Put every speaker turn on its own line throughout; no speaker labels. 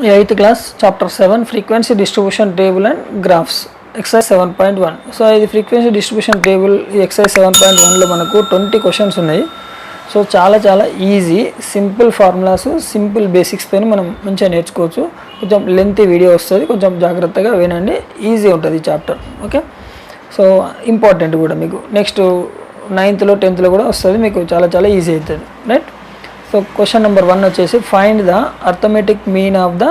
8th class chapter 7 frequency distribution table and graphs exercise 7.1. So ఇది frequency distribution table ఈ exercise 7.1లో మనకు 20 questions ఉన్నాయి. So చాలా easy simple formulas simple basics పైన మనం మంచిగా నేర్చుకోవచ్చు. కొంచెం లెంతీ వీడియో వస్తుంది, కొంచెం జాగ్రత్తగా వినండి, ఈజీ ఉంటుంది ఈ చాప్టర్. ఓకే, సో ఇంపార్టెంట్ కూడా మీకు నెక్స్ట్ 9th 10th కూడా వస్తుంది, మీకు చాలా ఈజీ అవుతుంది, రైట్. సో క్వశ్చన్ నెంబర్ 1 వచ్చేసి find the arithmetic mean of the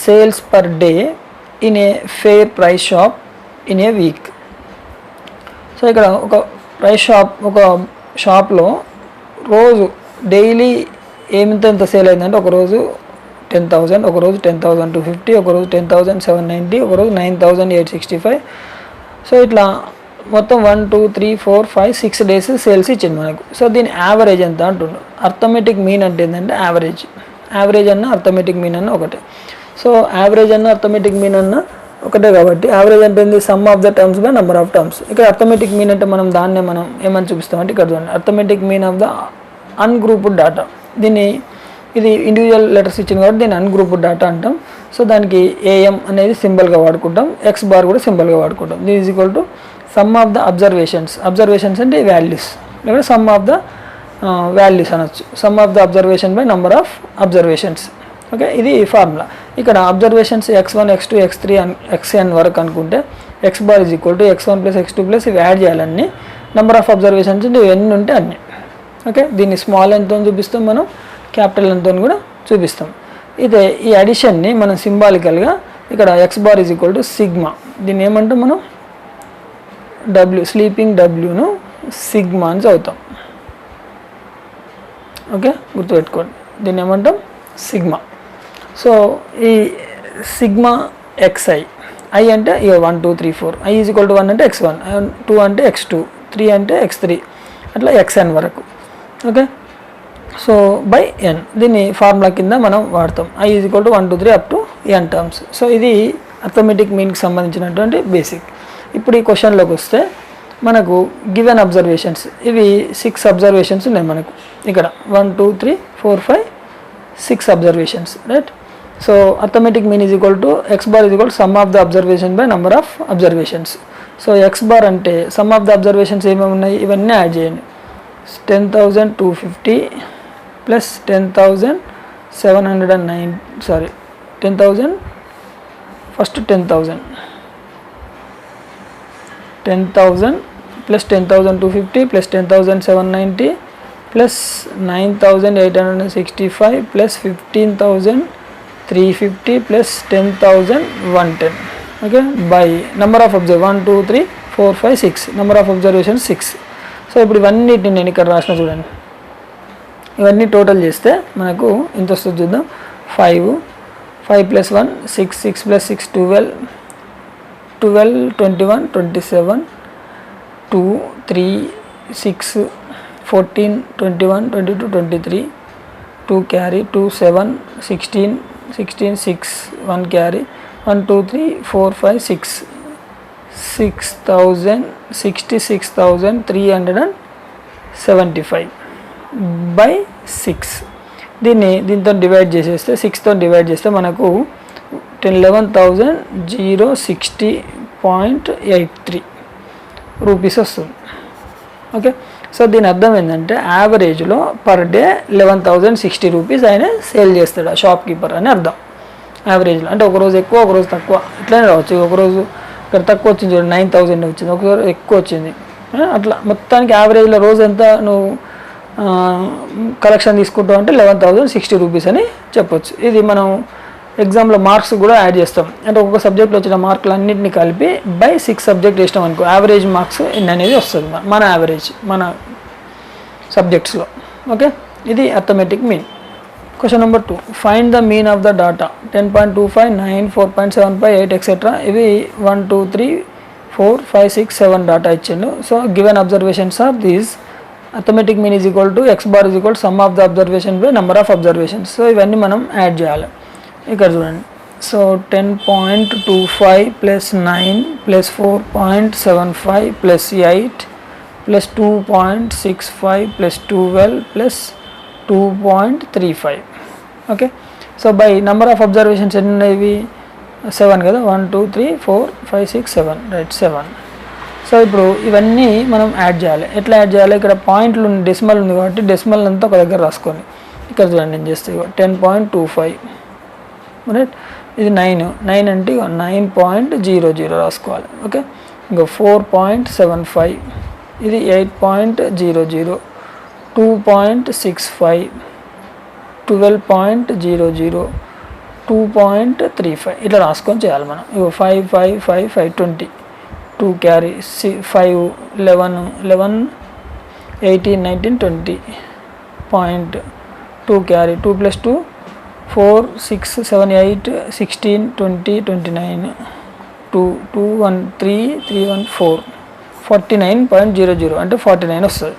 sales per day in a fair price shop in a week. So ఇక్కడ ఒక ప్రైస్ షాప్, ఒక షాప్లో రోజు డైలీ ఎంత సేల్ అయిందంటే ఒకరోజు 10,000, ఒకరోజు 10,250, ఒకరోజు 10,790, ఒకరోజు 9,865. సో ఇట్లా మొత్తం 1 2 3 4 5 6 డేస్ సేల్స్ ఇచ్చింది మనకు. సో దీని యావరేజ్ ఎంత అంటుండు. అర్థమెటిక్ మీన్ అంటే ఏంటంటే యావరేజ్ అన్న అర్థమెటిక్ మీన్ అన్న ఒకటే. సో యావరేజ్ అన్న అర్థమెటిక్ మీన్ అన్న ఒకటే కాబట్టి యావరేజ్ అంటే ఏంది, some of the terms by number of terms. ఇక్కడ అర్థమెటిక్ మీన్ అంటే మనం ఏమని చూపిస్తామంటే ఇక్కడ చూడండి, arithmetic mean of the ungrouped data. ఇది ఇండివిజువల్ లెటర్స్ ఇచ్చింది కాబట్టి దీన్ని అన్గ్రూప్డ్ డాటా అంటాం. సో దానికి ఏఎం అనేది సింబల్గా వాడుకుంటాం, ఎక్స్ బార్ కూడా సింబల్గా వాడుకుంటాం. దీని is equal to some of the observations అంటే వాల్యూస్, లేకపోతే సమ్ ఆఫ్ ద వాల్యూస్ అనొచ్చు. Some of the observation by number of observations. Okay, ఇది ఫార్ములా. ఇక్కడ observations x1 x2 x3 xn వరకు అనుకుంటే X bar is equal to x1 + x2 + ఇవి add చేయాలన్నీ. Number of observations అంటే ఎన్ని ఉంటే అన్నీ. ఓకే, దీన్ని స్మాల్ ఎంతో చూపిస్తాం, మనం క్యాపిటల్ ఎంతో కూడా చూపిస్తాం. ఇదే ఈ అడిషన్ని మనం సింబాలికల్గా ఇక్కడ X bar is equal to sigma. దీన్ని ఏమంటాం మనం, స్లీపింగ్ డబ్ల్యూను సిగ్మా అని చదువుతాం. ఓకే, గుర్తుపెట్టుకోండి, దీన్ని ఏమంటాం సిగ్మా. సో ఈ సిగ్మా xi, ఐ అంటే 1 2 3 4, ఐ ఈజ్ ఈక్వల్ టు 1 అంటే x1, 2 అంటే x2, 3 అంటే x3, అట్లా xn వరకు. ఓకే, సో బై n, దీన్ని ఫార్ములా కింద మనం వాడతాం. I is equal to 1 2 3 up to n terms. So ఇది అర్థమెటిక్ మీన్కి సంబంధించినటువంటి బేసిక్. ఇప్పుడు ఈ క్వశ్చన్లోకి వస్తే మనకు గివెన్ అబ్జర్వేషన్స్, ఇవి 6 అబ్జర్వేషన్స్ ఉన్నాయి మనకు. ఇక్కడ 1 2 3 4 5 6 observations, right. So arithmetic mean is equal to x bar is equal to some of the observation by number of observations. So X bar అంటే సమ్ ఆఫ్ ద అబ్జర్వేషన్స్ ఏమేమి ఉన్నాయి ఇవన్నీ add చేయండి. 10,250 plus 10,709, sorry 10,000, first 10,000 plus 10,250 plus 10,790 plus 9,865 plus 15,350 plus 10,110. Okay, by number of 1 2 3 4 5 6, number of observation 6. So ఇప్పుడు ఇవన్నిటిని నేను ఇక్కడ రాసిన చూడండి, ఇవన్నీ టోటల్ చేస్తే మనకు ఎంత వస్తుంది చూద్దాం. 5 + 1 6, 6 + 6 12, 21 27, 2 3 6 14 21 22 23, 2 carry 2 7 16 6 1 carry 1 2 3 4 5 6 66,375 బై 6. దీంతో డివైడ్ చేసేస్తే 6తో డివైడ్ చేస్తే మనకు 11,060.83 రూపీస్ వస్తుంది. ఓకే, సో దీని అర్థం ఏంటంటే యావరేజ్లో పర్ డే 11,060 రూపీస్ ఆయన సేల్ చేస్తాడు ఆ షాప్ కీపర్ అని అర్థం. యావరేజ్లో అంటే ఒకరోజు ఎక్కువ ఒకరోజు తక్కువ ఇట్లానే రావచ్చు. ఒకరోజు ఇక్కడ తక్కువ వచ్చింది చూడండి 9,000 వచ్చింది, ఒకరోజు ఎక్కువ వచ్చింది, అట్లా మొత్తానికి యావరేజ్లో రోజు ఎంత నువ్వు కలెక్షన్ తీసుకుంటావు అంటే 11,060 రూపీస్ అని చెప్పొచ్చు. ఇది మనం ఎగ్జామ్లో మార్క్స్ కూడా యాడ్ చేస్తాం, అంటే ఒక్కొక్క సబ్జెక్ట్లో వచ్చిన మార్కులు అన్నింటినీ కలిపి బై 6 సబ్జెక్ట్ వేసినాం అనుకో, యావరేజ్ మార్క్స్ ఎన్ని అనేది వస్తుంది మన యావరేజ్ మన సబ్జెక్ట్స్లో. ఓకే, ఇది arithmetic mean. Question number 2 find the mean of the data 10.25 9 4.75 8 etcetera. ఇవి 1 2 3 4 5 6 7 డాటా ఇచ్చిండు. So given observations are these. Arithmetic mean is equal to x bar is equal sum of the observation by number of observations. So ఇవన్నీ మనం add చేయాలి. ఇక్కడ చూడండి, so 10.25 plus 9 plus 4.75 plus 8 plus 2.65 plus 12 plus 2.35. Okay, so by number of observations ఎన్ని ఉన్నాయి, 7 కదా, 1 2 3 4 5 6 7, right 7. So ఇప్పుడు ఇవన్నీ మనం యాడ్ చేయాలి. ఎట్లా యాడ్ చేయాలి, ఇక్కడ పాయింట్లు డెసిమల్ ఉంది కాబట్టి డెసిమల్ అంతా ఒక దగ్గర రాసుకొని ఇక్కడ చూడండి నేను చేస్తే 10.25, రైట్. ఇది 9 అంటే 9.00 రాసుకోవాలి. ఓకే, ఇంకా 4.75, ఇది 8.00, 2.65, 12.00, 2.35 ఇట్లా రాసుకొని చేయాలి మనం. ఇగో 5 5 5 5 20, 2 క్యారీ 5 11 11 18 19 20 పాయింట్, 2 క్యారీ 2 + 2 4 6 7 8 16 20 29 2 2 1 3 3 1 4 49.00 అంటే 49 వస్తుంది.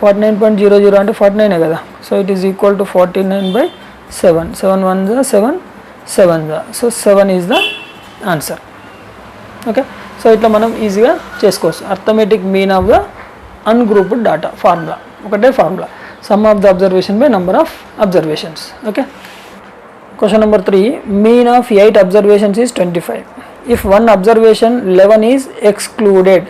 49.00 అంటే 49 కదా. So it is equal to 49/7, 7 1 7 7, so 7 is the answer. Okay, so ఇట్లా మనం ఈజీగా చేసుకోవచ్చు. Arithmetic mean of the ungrouped data formula ఒకటే formula, sum of the observation by number of observations. Okay, question number 3, mean of 8 observations is 25. If 1 observation 11 is excluded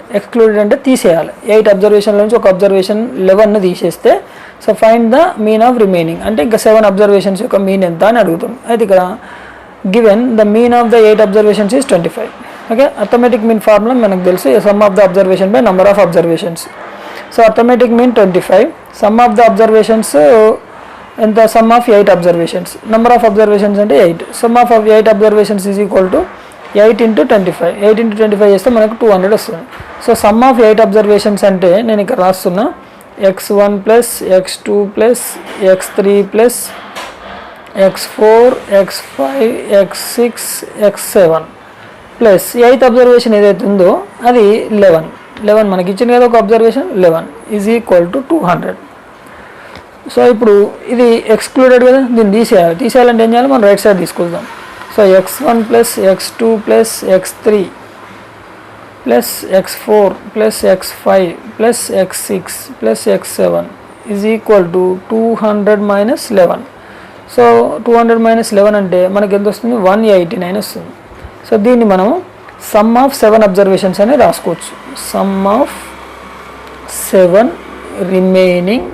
అంటే తీసేయాలి. 8 అబ్జర్వేషన్ల నుంచి ఒక అబ్జర్వేషన్ 11ను తీసేస్తే, so find the mean of remaining అంటే ఇంకా 7 అబ్జర్వేషన్స్ యొక్క మీన్ ఎంత అని అడుగుతాం. అయితే ఇక్కడ given the mean of the 8 observations is 25. Okay, arithmetic mean formula మనకు తెలుసు, sum of the observation by number of observations. So arithmetic mean 25, sum of the observations ఎంత, sum of 8 observations, number of observations అంటే 8, sum of 8 observations is equal to 8 × 25, 8 × 25 చేస్తే మనకు 200 వస్తుంది. So some of 8 observations అంటే నేను ఇక్కడ రాస్తున్నా x1 + x2 + x3 + x4 x5 x6 x7 plus 8th observation ఏదైతే ఉందో అది 11 మనకి ఇచ్చింది కదా ఒక observation 11 is equal to 200. So ఇప్పుడు ఇది ఎక్స్క్లూడెడ్ కదా, దీన్ని తీసేయాలంటే ఏం చేయాలి, మనం రైట్ సైడ్ తీసుకుందాం. So x1 + x2 + x3 + x4 + x5 + x6 + x7 is equal to 200 - 11. So 200 - 11 అంటే మనకి ఎంత వస్తుంది, 189 వస్తుంది. సో దీన్ని మనం సమ్ ఆఫ్ 7 అబ్జర్వేషన్స్ అని రాసుకోవచ్చు. Some of 7 remaining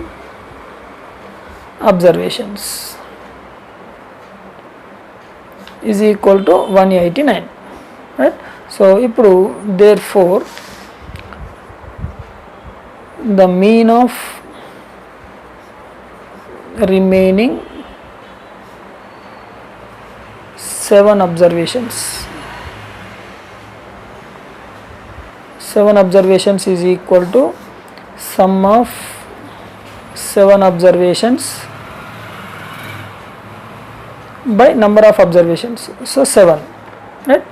observations is equal to 189, right. So ఇప్పుడు therefore the mean of remaining 7 observations is equal to sum of 7 observations by number of observations. So 7, right.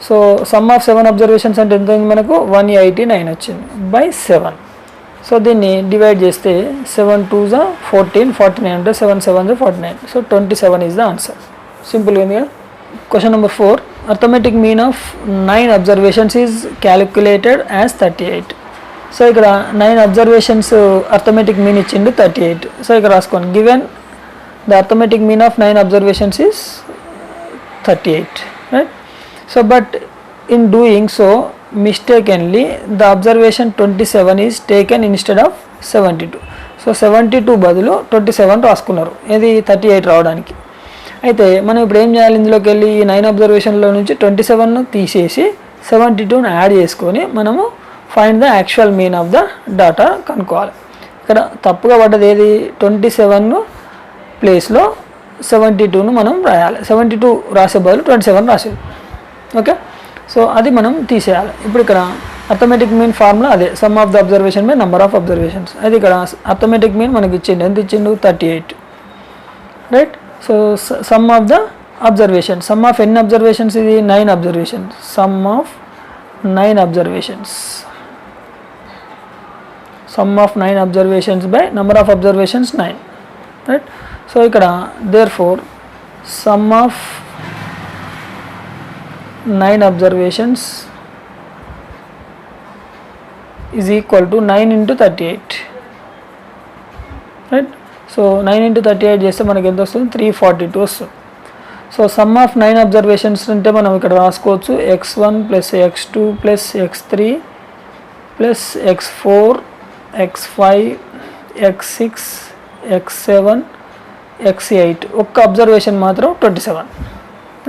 So some of 7 observations అంటే ఎంత అయింది మనకు, 189 వచ్చింది by 7. So దీన్ని divide చేస్తే 7 2 14, 49 అంటే 7 7 49. So 27 is the answer. సింపుల్గా ఉంది కదా. Question number 4, arithmetic mean of 9 observations is calculated as 38. So ఇక్కడ 9 అబ్జర్వేషన్స్ అర్థమెటిక్ మీన్ ఇచ్చిండు 38. సో ఇక్కడ రాసుకోండి, given the arithmetic mean of 9 observations is 38, right. So but in doing so mistakenly the observation 27 is taken instead of 72. So 72 బదులు 27 రాసుకున్నారు, ఇది 38 రావడానికి. అయితే మనం ఇప్పుడు ఏం చేయాలి, ఇందులోకి వెళ్ళి ఈ 9 అబ్జర్వేషన్లో నుంచి 27ను తీసేసి 72ను యాడ్ చేసుకొని మనము find the actual mean of the data కనుక్కోవాలి. ఇక్కడ తప్పుగా పడ్డది ఏది, 27 ప్లేస్లో 72ను మనం రాయాలి. 72 రాసే బదులు 27 రాసేది. ఓకే, సో అది మనం తీసేయాలి. ఇప్పుడు ఇక్కడ అర్థమెటిక్ మీన్ ఫార్ములా అదే, some of the observation by number of observations. అది ఇక్కడ అర్థమెటిక్ మీన్ మనకి ఇచ్చిండు, ఎంత ఇచ్చిండు, 38, right. So some of the observation, some of ఎన్ని అబ్జర్వేషన్స్, ఇది 9 observations, sum of 9 observations, sum of 9 observations by number of observations 9, right. So ఇక్కడ therefore some of 9 observations is equal to 9 into 38, right. So 9 into 38 చేస్తే మనకి ఎంత వస్తుంది, 342 వస్తుంది. So some of 9 observations అంటే మనం ఇక్కడ రాసుకోవచ్చు x1 plus x2 plus x3 plus x4 x5 x6 x7 x8 ఒక్క అబ్జర్వేషన్ మాత్రం 27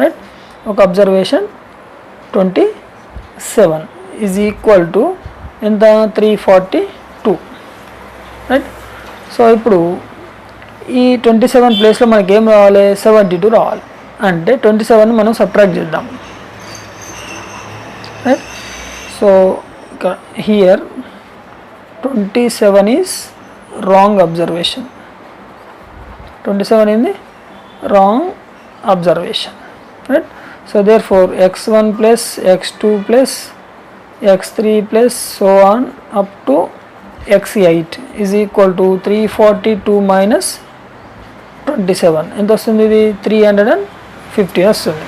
రైట్. ఒక అబ్జర్వేషన్ 27 ఈజ్ ఈక్వల్ టు ఎంత 342 రైట్. సో ఇప్పుడు ఈ 27 ప్లేస్లో మనకి ఏం రావాలి 72 రావాలి. అంటే 27 మనం సబ్ట్రాక్ట్ చేద్దాం right. So here 27 is wrong observation. 27 ఏంది wrong observation right. So therefore x1 plus x2 plus x3 plus so on up to x8 is equal to 342 minus 27 ఎంత వస్తుంది, ఇది 350 వస్తుంది.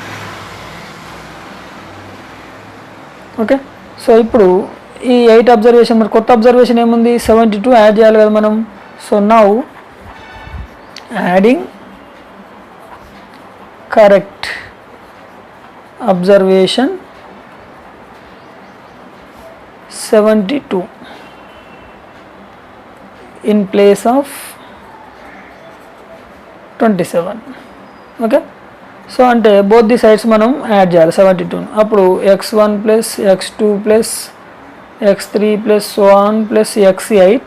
ఓకే. సో ఇప్పుడు ఈ 8 అబ్జర్వేషన్ మరి కొత్త అబ్జర్వేషన్ ఏముంది 72 యాడ్ చేయాలి కదా మనం. So now adding correct observation 72 in place of 27. Okay. So అంటే బోత్ ది సైడ్స్ మనం యాడ్ చేయాలి 72. అప్పుడు x1 plus x2 plus x3 plus so on plus x8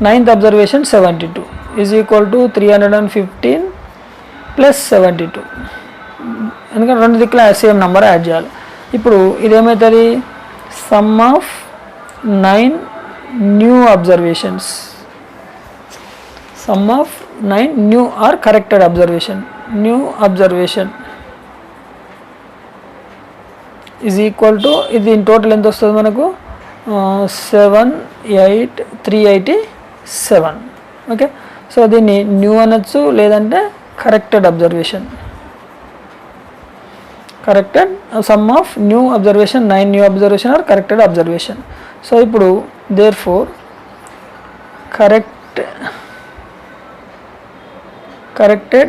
9th observation 72 is equal to 315 plus 72. ఎందుకంటే రెండు దిక్కుల సేమ్ నెంబర్ యాడ్ చేయాలి. ఇప్పుడు ఇదేమవుతుంది sum of 9 new observations, sum of 9 new or corrected observation, new observation is equal to ఇది in total ఎంత వస్తుంది మనకు 387. ఓకే. సో దీన్ని న్యూ అనొచ్చు లేదంటే corrected observation, corrected sum of new observation 9 new observation or corrected observation. సో ఇప్పుడు therefore corrected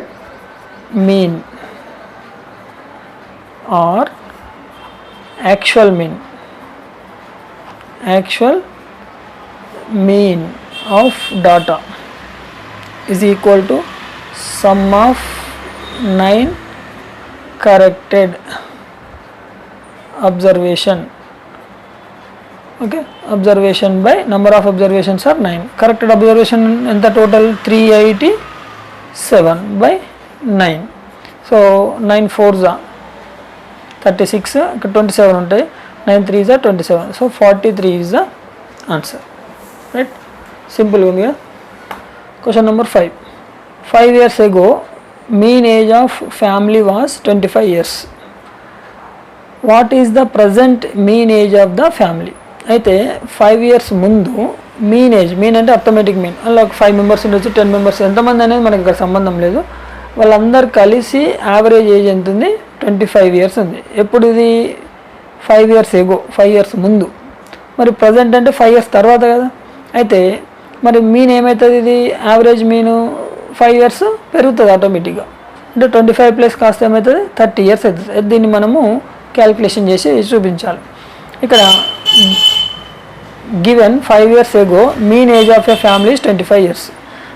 mean or actual mean of data is equal to sum of 9 corrected observation. Okay, observation by number of observations are 9. Corrected observation in the total 387 by 9. So 9 4s are 36, 27 ఉంటాయి, 9 3s are 27. So 43 is the answer. Right? Simple ఉంది కదా. Question number 5. 5 years ago mean age of family was 25 years. What is the present mean age of the family? అయితే 5 years ముందు mean age, mean అంటే arithmetic mean, అలా 5 members ఉండొచ్చు 10 members, ఎంతమంది అనేది మనకి ఇక్కడ సంబంధం లేదు. వాళ్ళందరూ కలిసి యావరేజ్ ఏజ్ ఎంత ఉంది 25 years ఉంది. ఎప్పుడు ఇది 5 years ఎగో, 5 years ముందు. మరి ప్రజెంట్ అంటే 5 years తర్వాత కదా. అయితే మరి మీన్ ఏమవుతుంది, ఇది యావరేజ్ మీను 5 years పెరుగుతుంది ఆటోమేటిక్గా. అంటే 25 ప్లస్ కాస్త ఏమవుతుంది 30 years అవుతుంది. దీన్ని మనము క్యాలిక్యులేషన్ చేసి చూపించాలి. ఇక్కడ given 5 years ago mean age of a family is 25 years.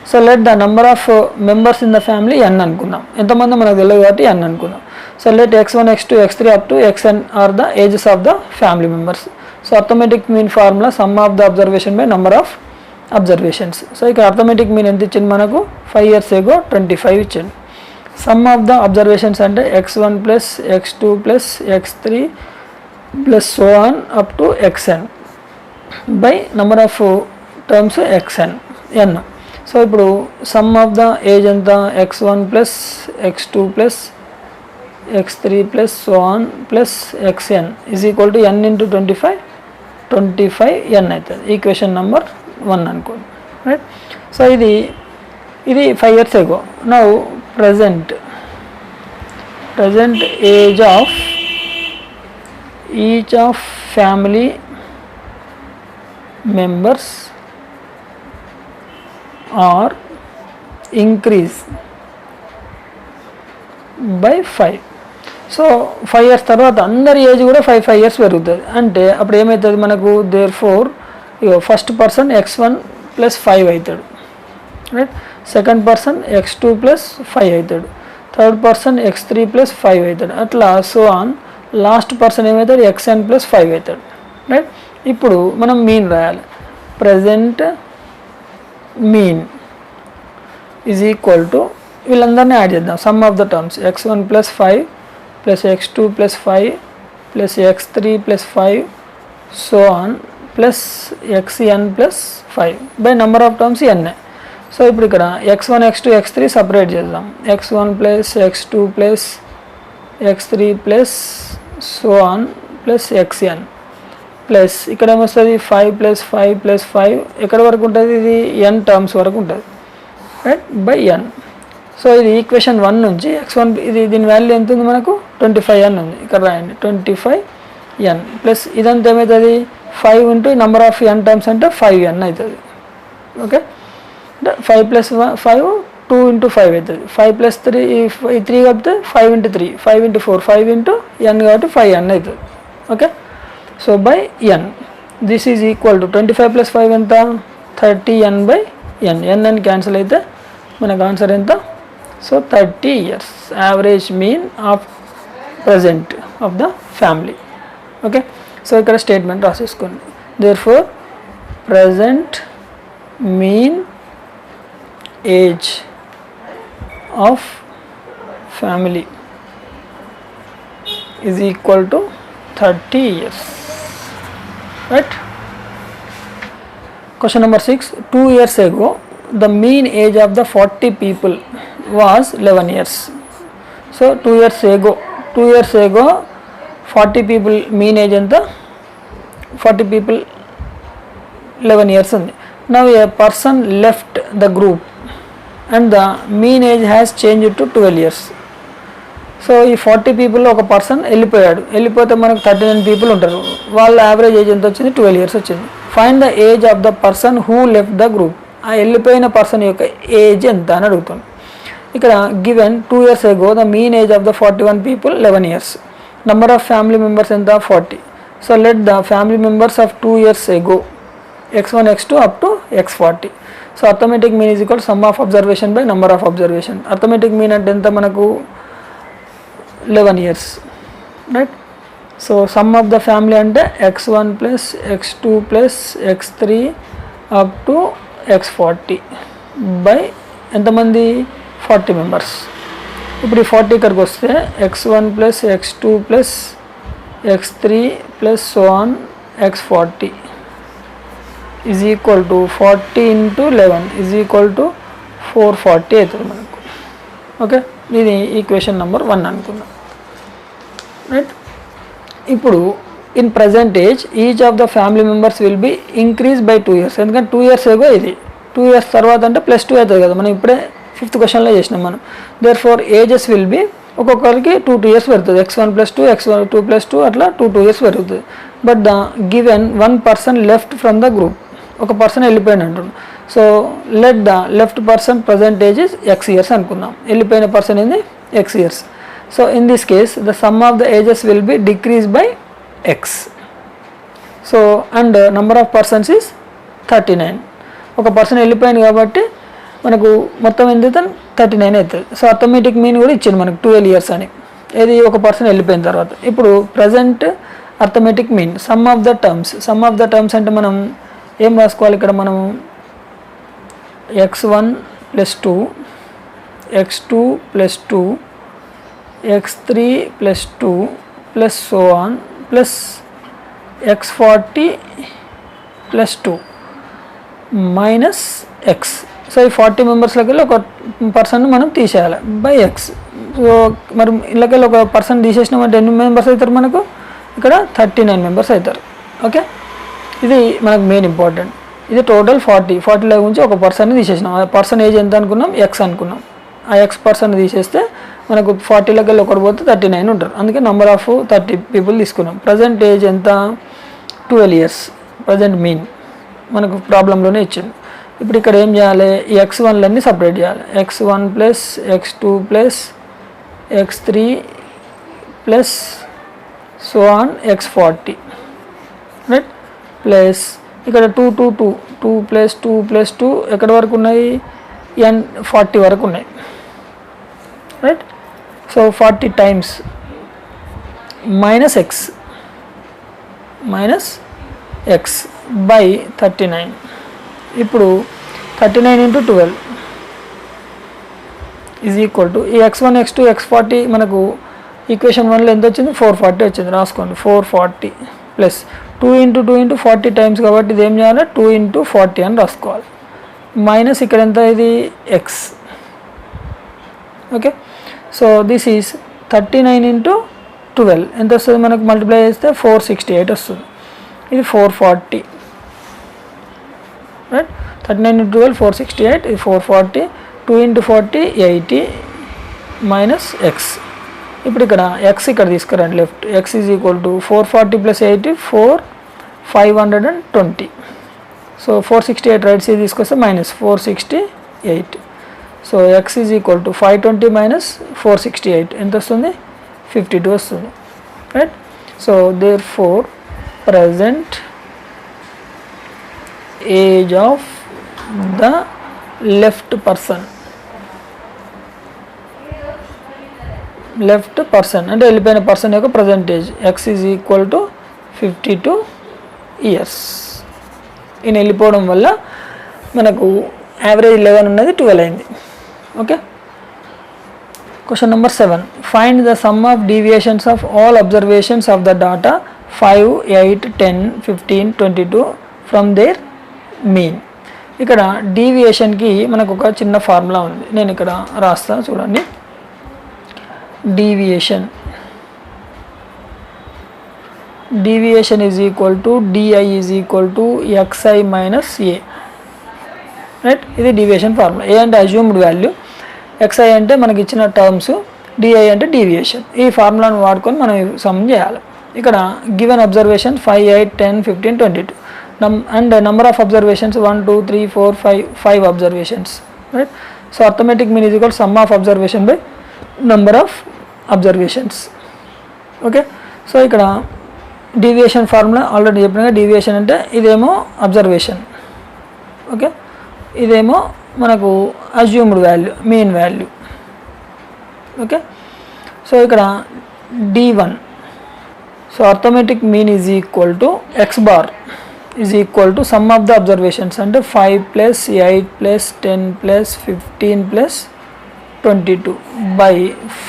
So let the number of members in the family n అనుకుందాం. ఎంతమంది మనకు తెలియదు కాబట్టి n అనుకుందాం. So let x1 x2 x3 up to xn are the ages of the family members. So arithmetic mean formula sum of the observation by number of observations. So ఇక్కడ arithmetic mean ఎంత ఇచ్చింది మనకు 5 years ago 25 ఇచ్చింది. Sum of the observations అంటే x1 plus x2 plus x3 plus so on up to xn by number of terms xn n. So ఇప్పుడు some of the age ఎంత x1 plus x2 plus x3 plus so on plus xn is equal to n into 25 n అవుతుంది. Equation number 1 అనుకోండి. Right. So ఇది 5 years ago. Now present age of each of family members or increase by 5. So 5 years తర్వాత అందరి age కూడా 5 years పెరుగుతుంది. అంటే అప్పుడు ఏమవుతుంది మనకు, there four first person x1 + 5 అవుతాడు, రైట్. సెకండ్ పర్సన్ x2 + 5 అవుతాడు, థర్డ్ పర్సన్ x3 + 5 అవుతాడు, అట్లా సో ఆన్. లాస్ట్ పర్సన్ ఏమవుతాడు, xn + 5 అవుతాడు, రైట్. ఇప్పుడు మనం మీన్ రాయాలి. Present mean is equal to, వీళ్ళందరినీ యాడ్ చేద్దాం. Some of the terms x1 + 5 + x2 + 5 + x3 + 5 so on plus xn + 5 by number of terms n. So ఇప్పుడు ఇక్కడ x1 x2 x3 సపరేట్ చేద్దాం. x1 + x2 + x3 so on plus xn plus ఇక్కడ ఏమొస్తుంది 5 + 5 + 5 ఎక్కడి వరకు ఉంటుంది, ఇది n టర్మ్స్ వరకు ఉంటుంది, రైట్, బై n. సో ఇది ఈక్వేషన్ 1 నుంచి x1 ఇది దీని వాల్యూ ఎంత ఉంది మనకు 25n ఉంది, ఇక్కడ రాయండి 25n ప్లస్ ఇదంతా ఏమవుతుంది 5 into number of n terms అంటే 5n అవుతుంది, ఓకే. అంటే 5 + 5 2 ఇంటూ 5 అవుతుంది, 5 + 3 3 కలిపితే 5 × 3 5 × 4 5 ఇంటూ n కాబట్టి 5n అవుతుంది, okay. So by n this is equal to 25 + 5 ఎంత 30n బై n అని క్యాన్సిల్ అయితే మనకు ఆన్సర్ ఎంత, so 30 years average mean of present of the family, okay. So ఇక్కడ స్టేట్మెంట్ రాసేసుకోండి. Therefore present mean age of family is equal to 30 years, right. Question number 6. 2 years ago the mean age of the 40 people was 11 years. So 2 years ago 40 people mean age ఎంత 40 people 11 years ఉంది. Now a person left the group and the mean age has changed to 12 years. So ఈ 40 పీపుల్లో ఒక person వెళ్ళిపోతే మనకు 39 people ఉంటారు, వాళ్ళ average age ఎంత వచ్చింది 12 years వచ్చింది. Find the age of the person who left the group. ఆ వెళ్ళిపోయిన పర్సన్ యొక్క ఏజ్ ఎంత అని అడుగుతుంది. ఇక్కడ given 2 years ago the mean age of the 41 people 11 years. Number of family members ఎంత 40. So let the family members of 2 years ago x1 x2 up to x40. So arithmetic mean is equal sum of observation by number of observation. Arithmetic mean అంటే ఎంత మనకు 11 years, right. So some of the family అంటే x1 + x2 + x3 up to x40 by ఎంతమంది 40 members. ఇప్పుడు ఈ 40 ఇక్కడికి వస్తే x1 + x2 + x3 so on x40 is equal to 40 × 11 is equal to 440 అవుతుంది మనకు, ఓకే. ఇది ఈక్వేషన్ నెంబర్ 1 అనుకున్నాం, రైట్. ఇప్పుడు in present age each of the family members will be increase by 2 years. ఎందుకంటే 2 years ఏగో ఇది 2 years తర్వాత అంటే +2 అవుతుంది కదా, మనం ఇప్పుడే 5th క్వశ్చన్లో చేసినాం మనం. Therefore ages will be ఒక్కొక్కరికి 2 years పెరుగుతుంది, x1 + 2 x2 + 2 అట్లా 2 years పెరుగుతుంది. But the given 1 person left from the group, ఒక పర్సన్ వెళ్ళిపోయిన అంటున్నాం. So let the left person present age is x years అనుకుందాం, వెళ్ళిపోయిన పర్సన్ ఏంది x years. So in this case the sum of the ages will B decrease by x. So and number of persons is 39. ఒక person వెళ్ళిపోయింది కాబట్టి మనకు మొత్తం ఎంత 39 అవుతుంది. సో అర్థమెటిక్ మీన్ కూడా ఇచ్చింది మనకు 12 years అని, ఏది ఒక పర్సన్ వెళ్ళిపోయిన తర్వాత. ఇప్పుడు present arithmetic mean some of the terms అంటే మనం ఏం రాసుకోవాలి ఇక్కడ, మనం x1 + 2 x2 + 2 x3 + 2 plus so on plus x40 + 2 minus X. So ఈ 40 మెంబర్స్లోకి ఒక పర్సన్ మనం తీసేయాలి బై ఎక్స్. సో మరి ఇళ్ళకి ఒక పర్సన్ తీసేసినామంటే ఎన్ని మెంబర్స్ అవుతారు మనకు, ఇక్కడ 39 మెంబర్స్ అవుతారు, ఓకే. ఇది మనకు మెయిన్ ఇంపార్టెంట్. ఇది టోటల్ 40లో నుంచి ఒక పర్సన్ని తీసేసినాం. ఆ పర్సన్ ఏజ్ ఎంత అనుకున్నాం, ఎక్స్ అనుకున్నాం. ఆ ఎక్స్ పర్సన్ తీసేస్తే మనకు 40లోకి వెళ్ళి ఒకటి పోతే 39 ఉంటారు, అందుకే నెంబర్ ఆఫ్ 30 పీపుల్ తీసుకున్నాం. ప్రజెంట్ ఏజ్ ఎంత 12 years ప్రజెంట్ మీన్ మనకు ప్రాబ్లంలోనే ఇచ్చింది. ఇప్పుడు ఇక్కడ ఏం చేయాలి, ఈ x1లన్నీ సపరేట్ చేయాలి. x1 + x2 + x3 plus so on x40 right plus ఇక్కడ 2 ప్లస్ 2 ఎక్కడి వరకు ఉన్నాయి n40 వరకు ఉన్నాయి right so 40 times minus x by 39 ఇప్పుడు 39 ఇంటూ 12 ఈజ్ ఈక్వల్ టు ఈ x1 x2 x40 మనకు ఈక్వేషన్ 1లో ఎంత వచ్చింది 440 వచ్చింది రాసుకోండి 440 ప్లస్ 2 ఇంటూ 40 టైమ్స్ కాబట్టి ఇది ఏం చేయాలి 2 ఇంటూ 40 అని రాసుకోవాలి మైనస్ ఇక్కడ ఎంత ఇది x okay so this is 39 into 12 ఎంత వస్తుంది మనకు మల్టిప్లై చేస్తే 468 వస్తుంది ఇది 440 రైట్ 39 ఇంటూ 12 468 ఇది 440 2 ఇంటూ 40 80 మైనస్ x ఇప్పుడు ఇక్కడ x ఇక్కడ తీసుకురండి left x is equal to 440 plus 80 520 so 468 right side తీసుకొస్తే minus 468 so x is equal to 520 minus 468 ఎంత వస్తుంది 52 వస్తుంది right so therefore present age of the left person అంటే వెళ్ళిపోయిన పర్సన్ యొక్క present age x is equal to 52 years ఈయన వెళ్ళిపోవడం వల్ల మనకు యావరేజ్ 11 ఉన్నది 12 అయింది okay question number 7 find the sum of deviations of all observations of the data 5 8 10 15 22 from their mean ఇక్కడ డీవియేషన్కి మనకు ఒక చిన్న ఫార్ములా ఉంది నేను ఇక్కడ రాస్తాను చూడండి deviation is equal to di is equal to xi minus a right ఇది డీవియేషన్ ఫార్ములా ఏ అంటే అజ్యూమ్డ్ వాల్యూ xi అంటే మనకి ఇచ్చిన టర్మ్స్ di అంటే డీవియేషన్ ఈ ఫార్ములాను వాడుకొని మనం సమ్ చేయాలి ఇక్కడ given observation 5 8 10 15 22 and number of observations 1 2 3 4 5 observations right so arithmetic mean is equal sum of observation by number of observations okay so ఇక్కడ డీవియేషన్ ఫార్ములా ఆల్రెడీ చెప్పిన డీవియేషన్ అంటే ఇదేమో అబ్జర్వేషన్ ఓకే ఇదేమో మనకు assumed value mean value okay so ఇక్కడ d1 so arithmetic mean is equal to x bar is equal to some of the observations అంటే 5 plus 8 plus 10 plus 15 plus 22 by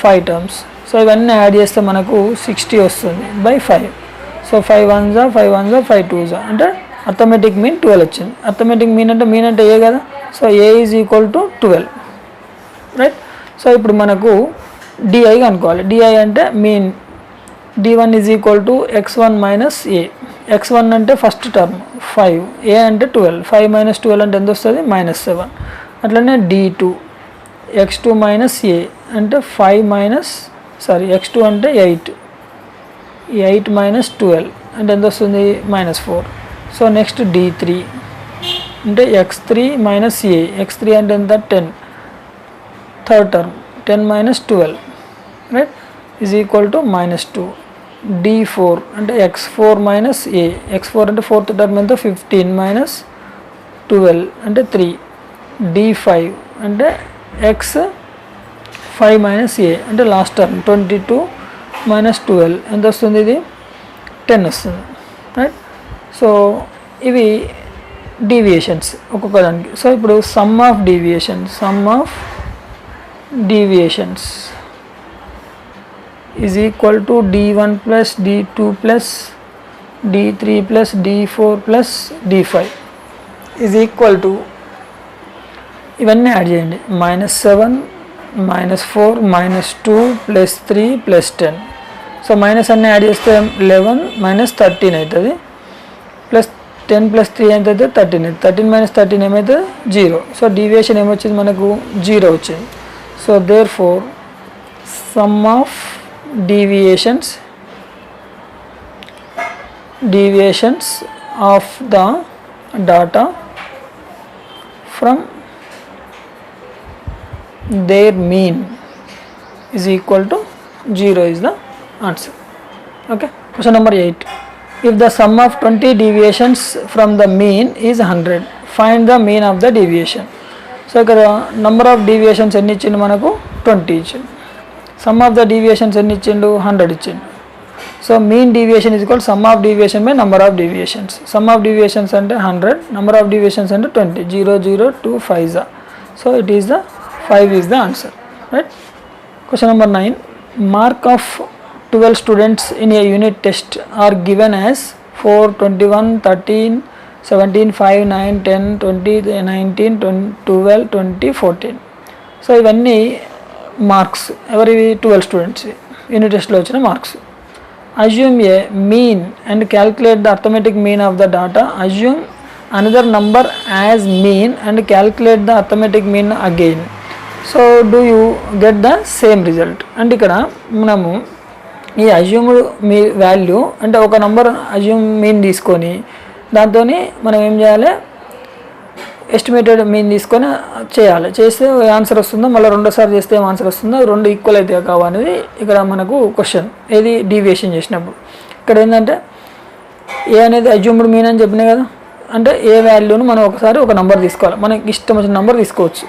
5 terms so ఇవన్నీ add చేస్తే మనకు 60 వస్తుంది by 5 so 5 1 5 1 5 2 అంటే arithmetic mean 12 వచ్చింది arithmetic mean అంటే ఏ కదా so A is equal to 12 right so ఇప్పుడు మనకు డిఐ కనుక్కోవాలి డిఐ అంటే mean d1 is equal to x1 minus A x1 అంటే ఫస్ట్ టర్మ్ 5 ఏ అంటే 12 5 మైనస్ 12 అంటే ఎంత వస్తుంది -7 అట్లనే d2 x2 మైనస్ ఏ అంటే 5 మైనస్ x2 అంటే 8 మైనస్ 12 అంటే ఎంత వస్తుంది -4 సో నెక్స్ట్ d3 అంటే x3 మైనస్ ఏ x3 అంటే ఎంత 10 third term 10 minus 12 right is equal to -2 d4 అంటే x4 మైనస్ ఏ x4 అంటే ఫోర్త్ టర్మ్ ఎంత 15 మైనస్ 12 అంటే 3 d5 అంటే x 5 మైనస్ ఏ అంటే లాస్ట్ టర్మ్ 22 మైనస్ 12 ఎంత వస్తుంది ఇది 10 వస్తుంది రైట్ సో ఇవి డీవియేషన్స్ ఒక్కొక్క దానికి సో ఇప్పుడు some of deviations is equal to d1 plus d2 plus d3 plus d4 plus d5 is equal to ఇవన్నీ యాడ్ చేయండి -7 -4 -2 +3 +10 సో మైనస్ అన్నీ యాడ్ చేస్తే 11 -13 అవుతుంది ప్లస్ 10 + 3 ఎంత అయితే 13 అవుతుంది 13 - 13 ఏమవుతుంది 0 సో డీవియేషన్ ఏమొచ్చింది మనకు 0 వచ్చింది so therefore sum of deviations of the data from their mean is equal to 0 is the answer. Okay, question number 8. If the sum of 20 deviations from the mean is 100, find the mean of the deviation. So ఇక్కడ number of deviations ఎన్ని ఇచ్చిండు మనకు 20 ఇచ్చిండు. Some of the deviations ఎన్ని ఇచ్చిండు 100 ఇచ్చిండు. So mean deviation is equal sum of deviation by number of deviations. Some of deviations అంటే 100, number of deviations అంటే 20. 0 0 2 5 so it is the 5 is the answer, right. Question number 9. Mark of 12 students in a unit test are given as 4, 21, 13, 17, 5, 9, 10, 20, 19, 12, 20, 14. So ఇవన్నీ marks ఎవరివి 12 students unit టెస్ట్లో వచ్చిన marks. Assume A mean and calculate the arithmetic mean of the data. Assume another number as mean and calculate the arithmetic mean again. So do you get the same result. అంటే ఇక్కడ మనము ఈ assumed మీ value అంటే ఒక number assume mean తీసుకొని దాంతో మనం ఏం చేయాలి, ఎస్టిమేటెడ్ మీన్ తీసుకొని చేయాలి. చేస్తే ఆన్సర్ వస్తుందో మళ్ళీ రెండోసారి చేస్తే ఏం ఆన్సర్ వస్తుందో రెండు ఈక్వల్ అయితే కావు అనేది ఇక్కడ మనకు క్వశ్చన్. ఏది డీవియేషన్ చేసినప్పుడు ఇక్కడ ఏంటంటే ఏ అనేది అజ్యూమ్డ్ మీన్ అని చెప్పినాయి కదా, అంటే ఏ వాల్యూను మనం ఒకసారి ఒక నెంబర్ తీసుకోవాలి, మనకి ఇష్టం వచ్చిన నెంబర్ తీసుకోవచ్చు,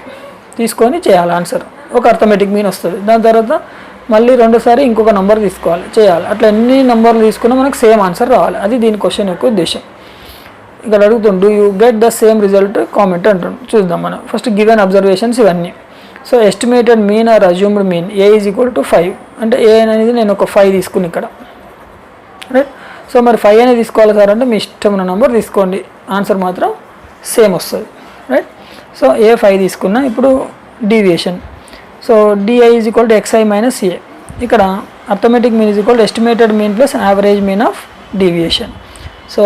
తీసుకొని చేయాలి ఆన్సర్, ఒక అర్థమెటిక్ మీన్ వస్తుంది. దాని తర్వాత మళ్ళీ రెండోసారి ఇంకొక నెంబర్ తీసుకోవాలి, చేయాలి. అట్లా ఎన్ని నెంబర్లు తీసుకున్నా మనకు సేమ్ ఆన్సర్ రావాలి. అది దీని క్వశ్చన్ యొక్క ఉద్దేశం. ఇక్కడ అడుగుతుండు you get the same result comment అంటుండు. చూద్దాం మనం ఫస్ట్ గివెన్ అబ్జర్వేషన్స్ ఇవన్నీ. So estimated mean or assumed mean A is equal to 5. అంటే ఏ అనేది నేను ఒక 5 తీసుకుని ఇక్కడ, రైట్. సో మరి 5 అనేది తీసుకోవాలి సార్ అంటే మీ ఇష్టమైన నెంబర్ తీసుకోండి, ఆన్సర్ మాత్రం సేమ్ వస్తుంది, రైట్. సో ఏ 5 తీసుకున్నా. ఇప్పుడు deviation. So DI is equal to XI minus A. ఇక్కడ arithmetic mean is equal to estimated mean plus average mean of deviation. So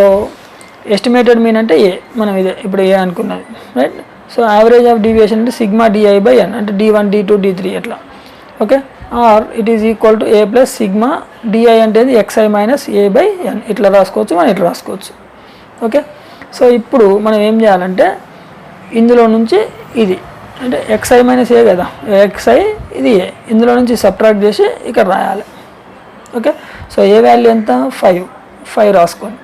estimated mean అంటే ఏ, మనం ఇదే ఇప్పుడు ఏ అనుకున్నది, right. So average of deviation అంటే sigma DI by N, అంటే D1 D2 D3 ఎట్లా, okay. Or it is equal to A plus sigma DI అంటే XI minus A by N, ఇట్లా రాసుకోవచ్చు, మనం ఇట్లా రాసుకోవచ్చు, ఓకే. సో ఇప్పుడు మనం ఏం చేయాలంటే ఇందులో నుంచి ఇది అంటే ఎక్స్ఐ మైనస్ ఏ కదా, ఎక్స్ఐ ఇది ఏ, ఇందులో నుంచి సబ్ట్రాక్ట్ చేసి ఇక్కడ రాయాలి, ఓకే. సో ఏ వాల్యూ ఎంత 5 రాసుకోండి,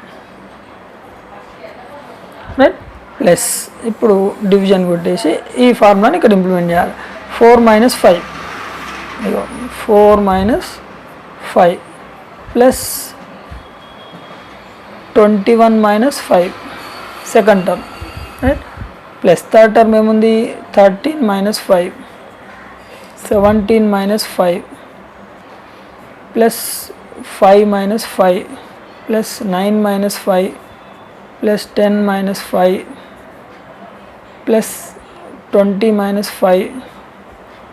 రైట్. ప్లస్ ఇప్పుడు డివిజన్ కొట్టేసి ఈ ఫార్ములాని ఇక్కడ ఇంప్లిమెంట్ చేయాలి. 4 - 5 ఇగో 4 - 5 plus 21 - 5 second term, right. Plus third term ఏముంది 13 - 5 17 - 5 plus 5 - 5 plus 9 - 5 plus 10 - 5 plus 20 - 5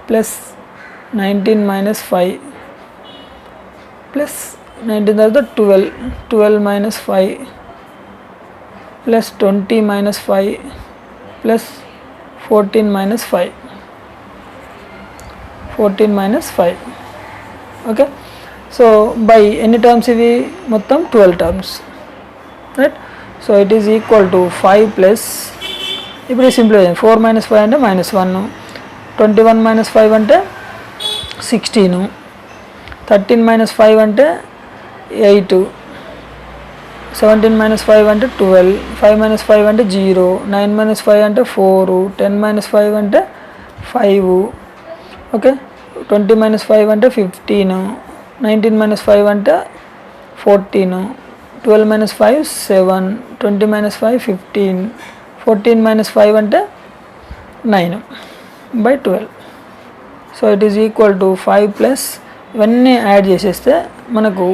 plus 19 - 5 plus 19 తర్వాత 12 - 5 plus 20 - 5 plus 14 - 5 okay. So by ఎన్ని టర్మ్స్ ఇవి మొత్తం 12 terms, right. So it is equal to 5 plus ఇప్పుడు సింప్లిఫై 4 - 5 అంటే -1, 21 - 5 అంటే 16, 13 - 5 అంటే 8, 17 - 5 అంటే 12, 5 - 5 అంటే 0, 9 - 5 అంటే 4, 10 - 5 అంటే 5, ఓకే. 20 - 5 అంటే 15, 19 - 5 అంటే 14, 12 - 5 7, 20 - 5 15, 14 - 5 అంటే 9 by 12. So it is equal to 5 plus ఇవన్నీ యాడ్ చేసేస్తే మనకు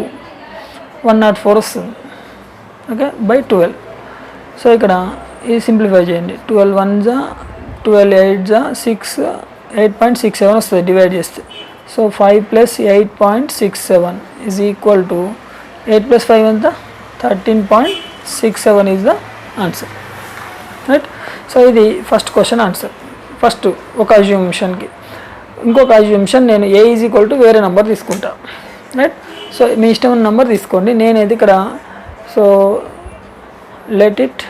104 వస్తుంది, ఓకే, బై 12. సో ఇక్కడ ఇది సింప్లిఫై చేయండి. 12 1 12 8 6 8.67 వస్తుంది డివైడ్ చేస్తే. So 5 plus 8.67 is equal to 8 plus 5 ఎంత 13.67 is the answer, right. So ఇది ఫస్ట్ క్వశ్చన్ ఆన్సర్. ఫస్ట్ ఒక అజ్యూమ్షన్కి. ఇంకొక అజ్యూమ్షన్ నేను ఏ ఈజ్ ఈక్వల్ టు వేరే నెంబర్ తీసుకుంటా, రైట్. సో మీ ఇష్టమైన నెంబర్ తీసుకోండి. నేనైతే ఇక్కడ so let it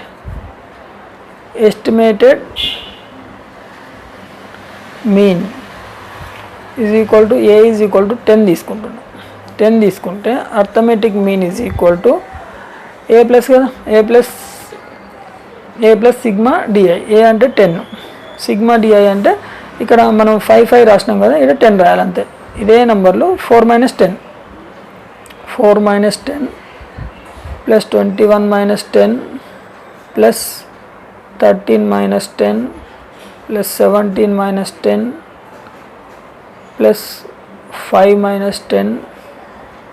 estimated mean is equal to A is equal to 10 తీసుకుంటున్నాం. 10 తీసుకుంటే arithmetic mean is equal to A plus కదా, ఏ ప్లస్ సిగ్మా డిఐ. ఏ అంటే 10, సిగ్మా డిఐ అంటే ఇక్కడ మనం 5 రాసినాం కదా, ఇక్కడ 10 రాయాలి అంతే. ఇదే నెంబర్లో 4 - 10 plus 21 - 10 plus 13 - 10 plus 17 - 10 plus 5 - 10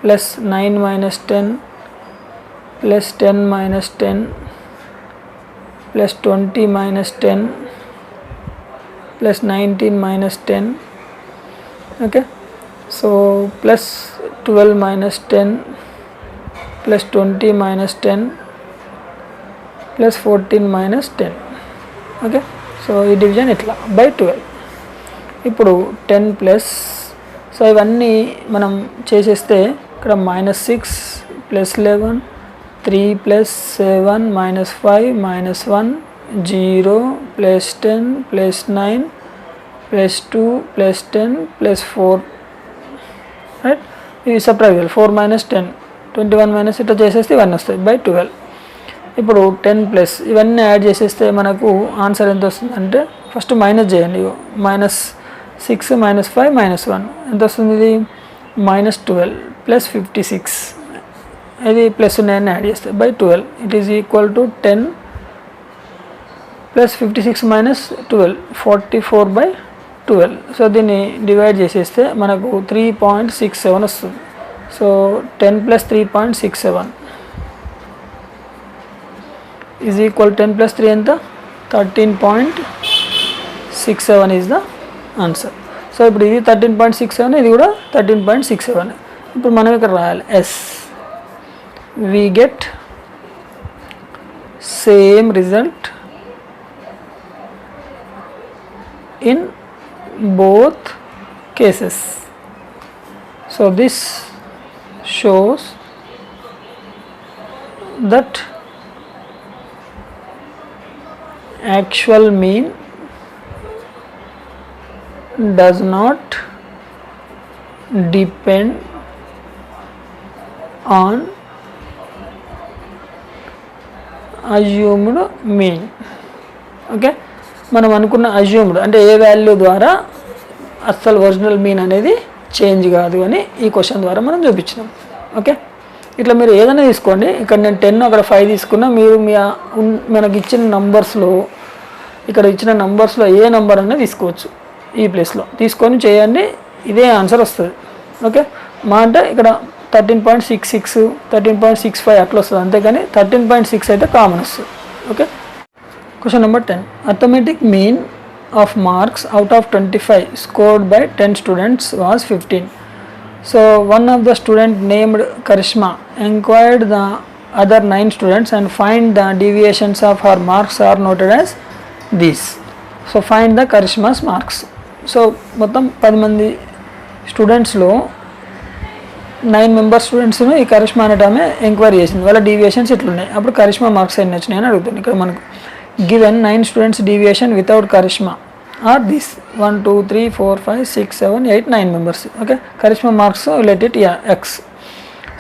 plus 9 - 10 plus 10 - 10 plus 20 - 10 plus 19 - 10. Okay, so plus 12 - 10 plus 20 - 10 plus 14 - 10. Okay, so ఈ డివిజన్ ఇట్లా బై 12. ఇప్పుడు 10 ప్లస్, సో ఇవన్నీ మనం చేసేస్తే ఇక్కడ -6 plus 11 3 plus 7 -5 -1 0 plus 10 plus 9 plus 2 plus 10 plus 4, right. ఇది సప్రాక్ట్ 4 - 10 21 - ఇట్లా చేసేస్తే ఇవన్నీ వస్తాయి బై 12. ఇప్పుడు 10 ప్లస్ ఇవన్నీ యాడ్ చేసేస్తే మనకు ఆన్సర్ ఎంత వస్తుంది అంటే, ఫస్ట్ మైనస్ చేయండి. -6 -5 -1 ఎంత వస్తుంది? ఇది -12 ప్లస్ 56, ఇది ప్లస్ ఉన్నాయని యాడ్ చేస్తే by 12. It is equal to 10 plus 56 - 12 44 by 12. So దీన్ని డివైడ్ చేసేస్తే మనకు 3.67 వస్తుంది. So 10 plus 3.67 is equal 10 plus 3 ఎంత? 13.67 ఈజ్ ద ఆన్సర్. సో ఇప్పుడు ఇది 13.67, ఇది కూడా 13.67. ఇప్పుడు మనం ఇక్కడ రాయాలి yes. we get same result in both cases. So this shows that actual mean does not depend on assumed mean. Okay, మనం అనుకున్న అజ్యూమ్డ్ అంటే ఏ వాల్యూ ద్వారా అసలు ఒరిజినల్ మీన్ అనేది చేంజ్ కాదు అని ఈ క్వశ్చన్ ద్వారా మనం చూపించినాం. ఓకే, ఇట్లా మీరు ఏదైనా తీసుకోండి. ఇక్కడ నేను 10 అక్కడ 5 తీసుకున్నా, మీరు మనకి ఇచ్చిన నంబర్స్లో, ఇక్కడ ఇచ్చిన నంబర్స్లో ఏ నెంబర్ అనేది తీసుకోవచ్చు. ఈ ప్లేస్లో తీసుకొని చేయండి, ఇదే ఆన్సర్ వస్తుంది. ఓకే, మా అంటే ఇక్కడ 13.66 13.65 అట్లా వస్తుంది, అంతేగాని 13.6 అయితే కామన్ వస్తుంది. Okay, question number 10. Arithmetic mean of marks out of 25 scored by 10 students was 15. So one of the student named Karishma inquired the other 9 students and find the deviations of her marks are noted as these. So find the Karishma's marks. So మొత్తం 10 మంది స్టూడెంట్స్లో 9 member స్టూడెంట్స్ను ఈ కరిష్మా అనేట ఆమె enquiry చేసింది, వాళ్ళ deviations ఇట్లున్నాయి. అప్పుడు Karishma marks ఎన్ని వచ్చినాయి అని అడుగుతుంది. ఇక్కడ మనకు given 9 students deviation without Karishma are these 1 2 3 4 5 6 7 8 9 members. Okay, Karishma marks related x.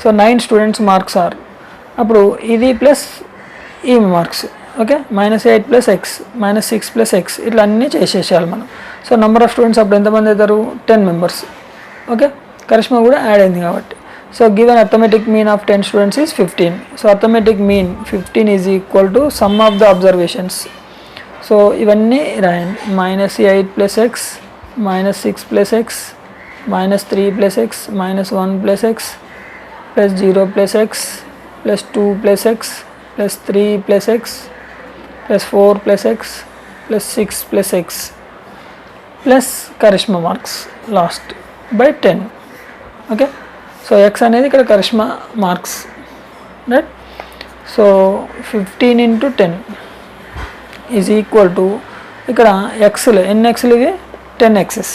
So 9 students marks are appudu idi plus e marks. Okay, -8 plus x -6 plus x itla anni cheseseyali manam. So number of students appudu enta mandi aytaru 10 members. Okay, Karishma kuda add ayindi kabatti. So given arithmetic mean of 10 students is 15. So arithmetic mean 15 is equal to sum of the observations. So ivanni రాయండి. -8 plus x -6 plus x -3 plus x -1 plus x plus 0 plus x plus 2 plus x plus 3 plus x plus 4 plus x plus 6 plus x plus Karishma marks last by 10. Okay, so x అనేది ఇక్కడ Karishma marks, right. So 15 into 10 is equal to ఇక్కడ ఎక్స్లు ఎన్ని ఎక్స్లు ఇవి 10 x's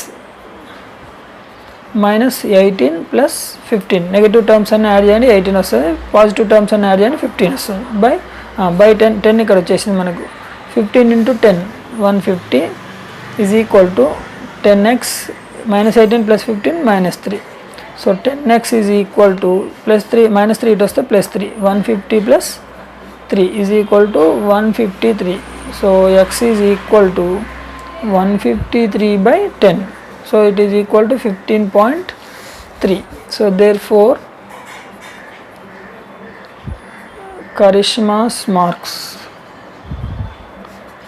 -18 plus 15. Negative terms అన్ని add చేయండి 18 వస్తుంది, positive terms అన్ని యాడ్ చేయండి 15 వస్తుంది. బై 10 ఇక్కడ వచ్చేసింది మనకు. 15 into 10 150 is equal to 10x minus 18 plus 15 minus 3. So 10x is equal to plus 3 minus 3 it was the plus 3, 150 plus 3 is equal to 153. So x is equal to 153 by 10. So it is equal to 15.3. So therefore Karishma's marks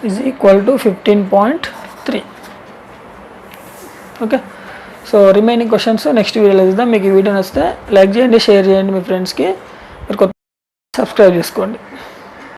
is equal to 15.3. Okay. So remaining questions next వీడియోలో చూద్దాం. మీకు ఈ video నచ్చితే like చేయండి, share చేయండి మీ ఫ్రెండ్స్కి. మీరు కొత్త సబ్స్క్రైబ్ చేసుకోండి.